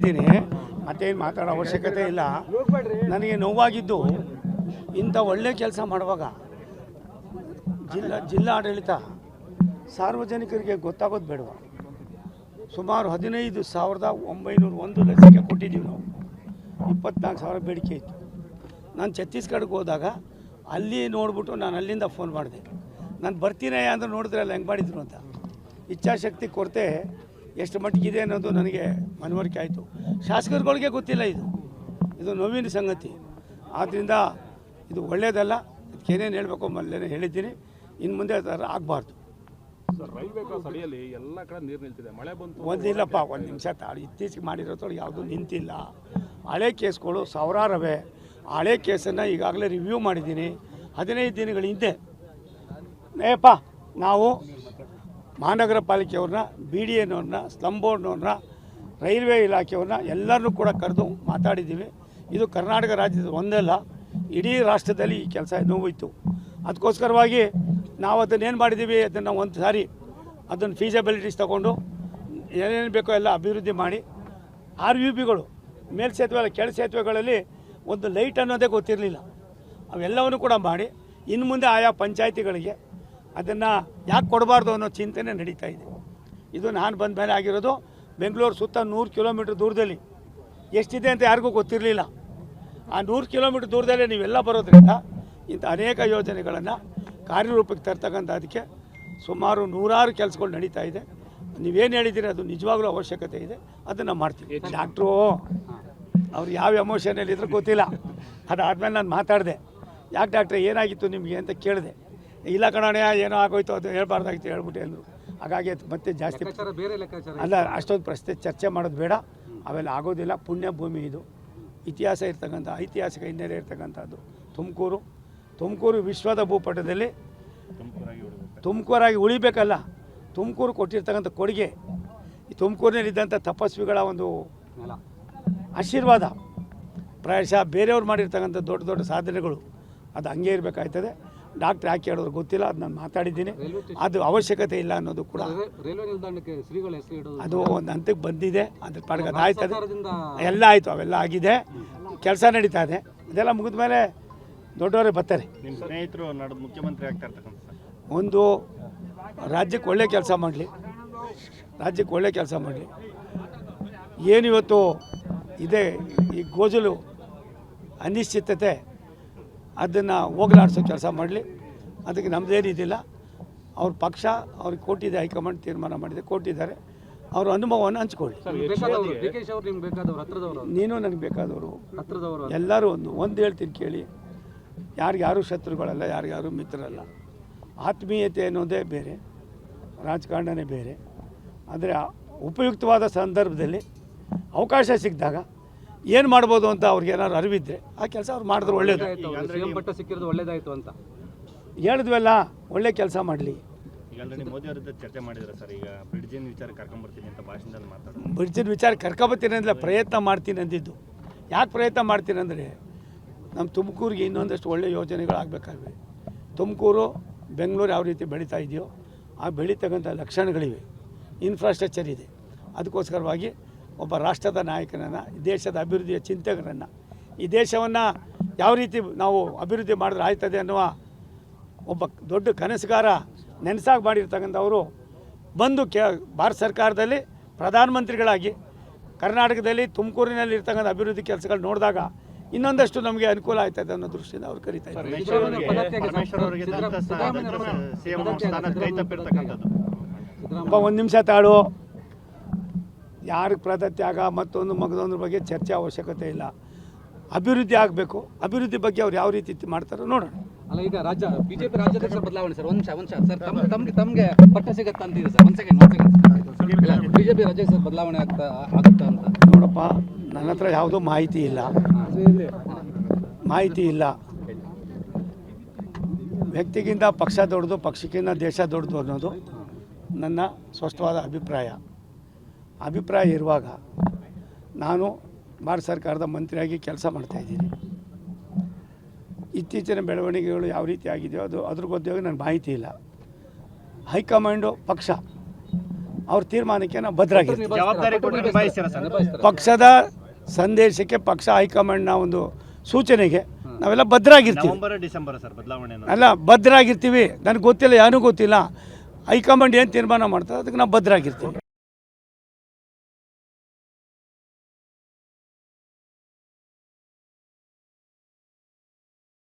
ಇದ್ದೀನಿ, ಮತ್ತೇನು ಮಾತಾಡೋ ಅವಶ್ಯಕತೆ ಇಲ್ಲ. ನನಗೆ ನೋವಾಗಿದ್ದು ಇಂಥ ಒಳ್ಳೆ ಕೆಲಸ ಮಾಡುವಾಗ ಜಿಲ್ಲಾಡಳಿತ ಸಾರ್ವಜನಿಕರಿಗೆ ಗೊತ್ತಾಗೋದು ಬೇಡವ. ಸುಮಾರು 15,901 ಲಸಿಕೆ ಕೊಟ್ಟಿದ್ದೀವಿ ನಾವು. 24,000 ಬೇಡಿಕೆ ಇತ್ತು. ನಾನು ಛತ್ತೀಸ್ಗಢಕ್ಕೆ ಹೋದಾಗ ಅಲ್ಲಿ ನೋಡ್ಬಿಟ್ಟು ನಾನು ಅಲ್ಲಿಂದ ಫೋನ್ ಮಾಡಿದೆ. ನಾನು ಬರ್ತೀನಿ ಅಂದರೆ ನೋಡಿದ್ರಲ್ಲ ಹೆಂಗೆ ಮಾಡಿದ್ರು ಅಂತ. ಇಚ್ಛಾಶಕ್ತಿ ಕೊರತೆ ಎಷ್ಟು ಮಟ್ಟಿಗಿದೆ ಅನ್ನೋದು ನನಗೆ ಮನವರಿಕೆ ಆಯಿತು. ಶಾಸಕರುಗಳಿಗೆ ಗೊತ್ತಿಲ್ಲ ಇದು ನೋವಿನ ಸಂಗತಿ. ಆದ್ದರಿಂದ ಇದು ಒಳ್ಳೆಯದಲ್ಲ. ಅದಕ್ಕೇನೇನು ಹೇಳಬೇಕು ಮೊದಲೇ ಹೇಳಿದ್ದೀನಿ. ಇನ್ನು ಮುಂದೆ ಅದರ ಆಗಬಾರ್ದು. ರೈಲ್ವೆ ಕ್ರಾಸ್ ಅಡಿಯಲ್ಲಿ ಎಲ್ಲ ಕಡೆ ನೀರು ನಿಲ್ತಿದೆ, ಮಳೆ ಬಂತು. ಒಂದಿಲ್ಲಪ್ಪ, ಒಂದು ನಿಮಿಷ ತಾಳಿ. ಇತ್ತೀಚೆಗೆ ಮಾಡಿರೋದ್ರೊಳಗೆ ಯಾವುದೂ ನಿಂತಿಲ್ಲ. ಹಳೆ ಕೇಸ್ಗಳು ಸಾವಿರಾರವೆ. ಹಳೆ ಕೇಸನ್ನು ಈಗಾಗಲೇ ರಿವ್ಯೂ ಮಾಡಿದ್ದೀನಿ. 15 ದಿನಗಳ ಹಿಂದೆ ನಾವು ಮಹಾನಗರ ಪಾಲಿಕೆಯವ್ರನ್ನ, BDA ನವ್ರನ್ನ, ಸ್ಲಮ್ ಬೋರ್ಡ್ನವ್ರನ್ನ, ರೈಲ್ವೆ ಇಲಾಖೆಯವ್ರನ್ನ ಎಲ್ಲರನ್ನೂ ಕೂಡ ಕರೆದು ಮಾತಾಡಿದ್ದೀವಿ. ಇದು ಕರ್ನಾಟಕ ರಾಜ್ಯದ ಒಂದಲ್ಲ, ಇಡೀ ರಾಷ್ಟ್ರದಲ್ಲಿ ಈ ಕೆಲಸ ನೋವಿತ್ತು. ಅದಕ್ಕೋಸ್ಕರವಾಗಿ ನಾವು ಅದನ್ನೇನು ಮಾಡಿದ್ದೀವಿ, ಅದನ್ನು ಒಂದು ಸಾರಿ ಅದನ್ನು ಫೀಸಿಬಿಲಿಟೀಸ್ ತಗೊಂಡು ಏನೇನು ಬೇಕೋ ಎಲ್ಲ ಅಭಿವೃದ್ಧಿ ಮಾಡಿ, RUBಗಳು ಮೇಲ್ಸೇತುವೆ ಅಲ್ಲ ಕೆಳ ಸೇತುವೆಗಳಲ್ಲಿ ಒಂದು ಲೈಟ್ ಅನ್ನೋದೇ ಗೊತ್ತಿರಲಿಲ್ಲ, ಅವೆಲ್ಲವನ್ನು ಕೂಡ ಮಾಡಿ ಇನ್ನು ಮುಂದೆ ಆಯಾ ಪಂಚಾಯಿತಿಗಳಿಗೆ ಅದನ್ನು ಯಾಕೆ ಕೊಡಬಾರ್ದು ಅನ್ನೋ ಚಿಂತನೆ ನಡೀತಾ ಇದೆ. ಇದು ನಾನು ಬಂದ ಮೇಲೆ ಆಗಿರೋದು. ಬೆಂಗಳೂರು ಸುತ್ತ 100 ಕಿಲೋಮೀಟ್ರ್ ದೂರದಲ್ಲಿ ಎಷ್ಟಿದೆ ಅಂತ ಯಾರಿಗೂ ಗೊತ್ತಿರಲಿಲ್ಲ. ಆ 100 ಕಿಲೋಮೀಟ್ರ್ ದೂರದಲ್ಲೇ ನೀವೆಲ್ಲ ಬರೋದ್ರಿಂದ ಇಂಥ ಅನೇಕ ಯೋಜನೆಗಳನ್ನು ಕಾರ್ಯರೂಪಕ್ಕೆ ತರ್ತಕ್ಕಂಥದಕ್ಕೆ ಸುಮಾರು 100 ಕೆಲಸಗಳು ನಡೀತಾ ಇದೆ. ನೀವೇನು ಹೇಳಿದ್ದೀರಿ ಅದು ನಿಜವಾಗ್ಲೂ ಅವಶ್ಯಕತೆ ಇದೆ, ಅದನ್ನು ಮಾಡ್ತೀವಿ. ಡಾಕ್ಟ್ರು ಅವ್ರು ಯಾವ ಎಮೋಷನಲ್ಲಿದ್ರೂ ಗೊತ್ತಿಲ್ಲ. ಅದಾದಮೇಲೆ ನಾನು ಮಾತಾಡಿದೆ, ಯಾಕೆ ಡಾಕ್ಟ್ರೆ ಏನಾಗಿತ್ತು ನಿಮಗೆ ಅಂತ ಕೇಳಿದೆ. ಇಲ್ಲ ಕಣಣ್ಣ ಏನೋ ಆಗೋಯ್ತು, ಅದು ಹೇಳ್ಬಾರ್ದಾಗಿತ್ತು ಹೇಳ್ಬಿಟ್ಟು ಅಂದರು. ಹಾಗಾಗಿ ಮತ್ತೆ ಜಾಸ್ತಿ ಅಲ್ಲ, ಅಷ್ಟೊಂದು ಪ್ರಶ್ನೆ ಚರ್ಚೆ ಮಾಡೋದು ಬೇಡ. ಅವೆಲ್ಲ ಆಗೋದಿಲ್ಲ. ಪುಣ್ಯ ಭೂಮಿ ಇದು, ಇತಿಹಾಸ ಇರ್ತಕ್ಕಂಥ ಐತಿಹಾಸಿಕ ಹಿನ್ನೆಲೆ ಇರ್ತಕ್ಕಂಥದ್ದು ತುಮಕೂರು ವಿಶ್ವದ ಭೂಪಟದಲ್ಲಿ ತುಮಕೂರಾಗಿ ಉಳಿಬೇಕಲ್ಲ. ತುಮಕೂರು ಕೊಟ್ಟಿರ್ತಕ್ಕಂಥ ಕೊಡುಗೆ, ಈ ತುಮಕೂರಿನಲ್ಲಿದ್ದಂಥ ತಪಸ್ವಿಗಳ ಒಂದು ಆಶೀರ್ವಾದ, ಪ್ರಾಯಶಃ ಬೇರೆಯವ್ರು ಮಾಡಿರ್ತಕ್ಕಂಥ ದೊಡ್ಡ ದೊಡ್ಡ ಸಾಧನೆಗಳು ಅದು ಹಂಗೆ ಇರಬೇಕಾಯ್ತದೆ. ಡಾಕ್ಟ್ರ್ ಯಾಕೆ ಹೇಳಿದ್ರು ಗೊತ್ತಿಲ್ಲ, ಅದು ನಾನು ಮಾತಾಡಿದ್ದೀನಿ. ಅದು ಅವಶ್ಯಕತೆ ಇಲ್ಲ ಅನ್ನೋದು ಕೂಡ ಅದು ಒಂದು ಹಂತಕ್ಕೆ ಬಂದಿದೆ. ಅದ್ರ ಪಾಡಿಗೆ ಅದು ಆಯ್ತದೆ, ಎಲ್ಲ ಆಯಿತು, ಅವೆಲ್ಲ ಆಗಿದೆ, ಕೆಲಸ ನಡೀತಾ ಇದೆ. ಇದೆಲ್ಲ ಮುಗಿದ ಮೇಲೆ ದೊಡ್ಡವರೇ ಬರ್ತಾರೆ. ನಿಮ್ಮ ಸ್ನೇಹಿತರು ನಾಡು ಮುಖ್ಯಮಂತ್ರಿ ಆಗ್ತಾ ಇರ್ತಕ್ಕಂಥ ಒಂದು ರಾಜ್ಯಕ್ಕೆ ಒಳ್ಳೆ ಕೆಲಸ ಮಾಡಲಿ, ಏನಿವತ್ತು ಇದೆ ಈ ಗೋಜಲು ಅನಿಶ್ಚಿತತೆ, ಅದನ್ನು ಹೋಗಲಾಡಿಸೋ ಕೆಲಸ ಮಾಡಲಿ. ಅದಕ್ಕೆ ನಮ್ಮದೇನಿದಿಲ್ಲ. ಅವ್ರ ಪಕ್ಷ ಅವ್ರಿಗೆ ಕೊಟ್ಟಿದೆ, ಹೈಕಮಾಂಡ್ ತೀರ್ಮಾನ ಮಾಡಿದೆ, ಕೊಟ್ಟಿದ್ದಾರೆ. ಅವ್ರ ಅನುಭವವನ್ನು ಹಂಚ್ಕೊಳ್ಳಿ. ನೀನು ನನಗೆ ಬೇಕಾದವರು, ಎಲ್ಲರೂ ಒಂದು ಹೇಳ್ತೀನಿ ಕೇಳಿ. ಯಾರಿಗಾರು ಶತ್ರುಗಳಲ್ಲ, ಯಾರಿಗಾರು ಮಿತ್ರರಲ್ಲ. ಆತ್ಮೀಯತೆ ಅನ್ನೋದೇ ಬೇರೆ, ರಾಜಕಾರಣನೇ ಬೇರೆ. ಆದರೆ ಉಪಯುಕ್ತವಾದ ಸಂದರ್ಭದಲ್ಲಿ ಅವಕಾಶ ಸಿಕ್ಕಿದಾಗ ಏನು ಮಾಡ್ಬೋದು ಅಂತ ಅವ್ರಿಗೆ ಏನಾದ್ರು ಅರಿವಿದ್ರೆ ಆ ಕೆಲಸ ಅವ್ರು ಮಾಡಿದ್ರೆ ಒಳ್ಳೇದು. ಒಳ್ಳೇದಾಯಿತು ಅಂತ ಹೇಳಿದ್ವಲ್ಲ, ಒಳ್ಳೆ ಕೆಲಸ ಮಾಡಲಿ. ಈಗ ಆಲ್ರೆಡಿ ಮೋದಿ ಅವರ ಜೊತೆ ಚರ್ಚೆ ಮಾಡಿದ್ದಾರೆ ಸರ್. ಈಗ ಬ್ರಿಡ್ಜಿನ ವಿಚಾರ ಕರ್ಕೊಂಡ್ಬರ್ತೀನಿ ಅಂತ ಭಾಷಣದಲ್ಲಿ ಮಾತಾಡೋದು. ಬ್ರಿಡ್ಜಿನ ವಿಚಾರ ಕರ್ಕೊಬರ್ತೀನಿ ಅಂದರೆ ಪ್ರಯತ್ನ ಮಾಡ್ತೀನಿ ಅಂದಿದ್ದು. ಯಾಕೆ ಪ್ರಯತ್ನ ಮಾಡ್ತೀನಿ ಅಂದರೆ ನಮ್ಮ ತುಮಕೂರಿಗೆ ಇನ್ನೊಂದಷ್ಟು ಒಳ್ಳೆಯ ಯೋಜನೆಗಳಾಗಬೇಕಾಗಿವೆ. ತುಮಕೂರು ಬೆಂಗಳೂರು ಯಾವ ರೀತಿ ಬೆಳೀತಾ ಇದೆಯೋ ಆ ಬೆಳೀತಕ್ಕಂಥ ಲಕ್ಷಣಗಳಿವೆ, ಇನ್ಫ್ರಾಸ್ಟ್ರಕ್ಚರ್ ಇದೆ. ಅದಕ್ಕೋಸ್ಕರವಾಗಿ ಒಬ್ಬ ರಾಷ್ಟ್ರದ ನಾಯಕನನ್ನು, ದೇಶದ ಅಭಿವೃದ್ಧಿಯ ಚಿಂತಕರನ್ನು, ಈ ದೇಶವನ್ನು ಯಾವ ರೀತಿ ನಾವು ಅಭಿವೃದ್ಧಿ ಮಾಡಿದ್ರೆ ಆಯ್ತದೆ ಅನ್ನುವ ಒಬ್ಬ ದೊಡ್ಡ ಕನಸುಗಾರ ನೆನಸಾಗಿ ಮಾಡಿರ್ತಕ್ಕಂಥವರು ಬಂದು ಭಾರತ ಸರ್ಕಾರದಲ್ಲಿ ಪ್ರಧಾನಮಂತ್ರಿಗಳಾಗಿ ಕರ್ನಾಟಕದಲ್ಲಿ ತುಮಕೂರಿನಲ್ಲಿ ಇರ್ತಕ್ಕಂಥ ಅಭಿವೃದ್ಧಿ ಕೆಲಸಗಳು ನೋಡಿದಾಗ ಇನ್ನೊಂದಷ್ಟು ನಮಗೆ ಅನುಕೂಲ ಆಯ್ತದೆ ಅನ್ನೋ ದೃಷ್ಟಿಯಿಂದ ಅವ್ರು ಕರೀತಾ ಇದ್ದಾರೆ. ಒಂದು ನಿಮಿಷ ತಾಳು. ಯಾರಿಗೆ ಪದತ್ಯಾಗ ಮತ್ತೊಂದು ಮಗದೊಂದ್ರ ಬಗ್ಗೆ ಚರ್ಚೆ ಅವಶ್ಯಕತೆ ಇಲ್ಲ. ಅಭಿವೃದ್ಧಿ ಆಗಬೇಕು. ಅಭಿವೃದ್ಧಿ ಬಗ್ಗೆ ಅವ್ರು ಯಾವ ರೀತಿ ಮಾಡ್ತಾರೋ ನೋಡೋಣ. ಅಲ್ಲ, ಈಗ ಬಿಜೆಪಿ ರಾಜ್ಯಾಧ್ಯಕ್ಷ ಬದಲಾವಣೆ ಸರ್, ಒಂದು ಸರ್ ತಮಗೆ ಪಟ್ಟ ಸಿಗತ್ತಾ ಅಂತಿದೆ ಸರ್. ಒಂದು ಸೆಕೆಂಡ್ ಬಿಜೆಪಿ ರಾಜ್ಯಾಧ್ಯಕ್ಷ ಬದಲಾವಣೆ ಆಗುತ್ತಾ ಅಂತ ನೋಡಪ್ಪ, ನನ್ನ ಹತ್ರ ಯಾವುದೂ ಮಾಹಿತಿ ಇಲ್ಲ. ವ್ಯಕ್ತಿಗಿಂತ ಪಕ್ಷ ದೊಡ್ಡದು, ಪಕ್ಷಕ್ಕಿಂತ ದೇಶ ದೊಡ್ಡದು ಅನ್ನೋದು ನನ್ನ ಸ್ಪಷ್ಟವಾದ ಅಭಿಪ್ರಾಯ ಇರುವಾಗ ನಾನು ಭಾರತ ಸರ್ಕಾರದ ಮಂತ್ರಿಯಾಗಿ ಕೆಲಸ ಮಾಡ್ತಾಯಿದ್ದೀನಿ. ಇತ್ತೀಚಿನ ಬೆಳವಣಿಗೆಗಳು ಯಾವ ರೀತಿ ಆಗಿದೆಯೋ ಅದ್ರ ಬಗ್ಗೆ ನನಗೆ ಮಾಹಿತಿ ಇಲ್ಲ. ಹೈಕಮಾಂಡು ಪಕ್ಷ ಅವ್ರ ತೀರ್ಮಾನಕ್ಕೆ ನಾವು ಬದ್ಧರಾಗಿರ್ತೀವಿ. ಜವಾಬ್ದಾರಿ ಕೊಟ್ಟು ನಿಭಾಯಿಸ್ತೀರಾ ಸರ್? ಪಕ್ಷದ ಸಂದೇಶಕ್ಕೆ, ಪಕ್ಷ ಹೈಕಮಾಂಡ್ನ ಒಂದು ಸೂಚನೆಗೆ ನಾವೆಲ್ಲ ಬದ್ಧರಾಗಿರ್ತೀವಿ. ನವೆಂಬರ್ ಡಿಸೆಂಬರ್ ಸರ್ ಬದಲಾವಣೆ ಅಲ್ಲ, ಬದ್ಧರಾಗಿರ್ತೀವಿ. ನನಗೆ ಗೊತ್ತಿಲ್ಲ, ಯಾರಿಗೂ ಗೊತ್ತಿಲ್ಲ. ಹೈಕಮಾಂಡ್ ಏನು ತೀರ್ಮಾನ ಮಾಡ್ತಾರೆ ಅದಕ್ಕೆ ನಾವು ಬದ್ಧರಾಗಿರ್ತೀವಿ.